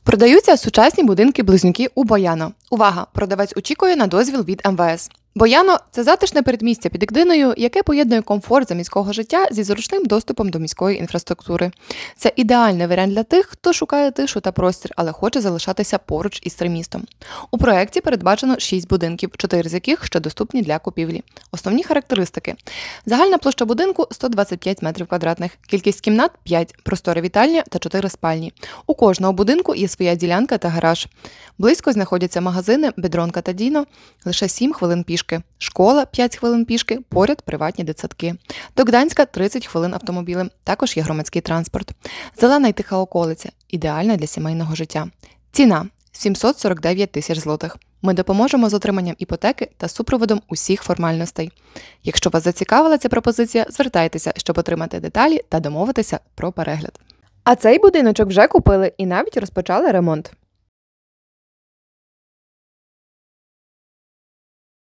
Продаються сучасні будинки-близнюки у Бояно. Увага! Продавець очікує на дозвіл від МВС. Бояно – це затишне передмістя під Ікдиною, яке поєднує комфорт заміського життя зі зручним доступом до міської інфраструктури. Це ідеальний варіант для тих, хто шукає тишу та простір, але хоче залишатися поруч із стримістом. У проєкті передбачено 6 будинків, 4 з яких ще доступні для купівлі. Основні характеристики. Загальна площа будинку – 125 метрів квадратних, кількість кімнат – 5, простора вітальня та 4 спальні. У кожного будинку є своя ділянка та гараж. Близько знаходяться магазини «Бедронка» та «Діно», лише 7 хвилин пішки. Школа – 5 хвилин пішки, поряд приватні дитсадки. До Гданська – 30 хвилин автомобілем, також є громадський транспорт. Зелена й тиха околиця – ідеальна для сімейного життя. Ціна – 749 тисяч злотих. Ми допоможемо з отриманням іпотеки та супроводом усіх формальностей. Якщо вас зацікавила ця пропозиція, звертайтеся, щоб отримати деталі та домовитися про перегляд. А цей будиночок вже купили і навіть розпочали ремонт.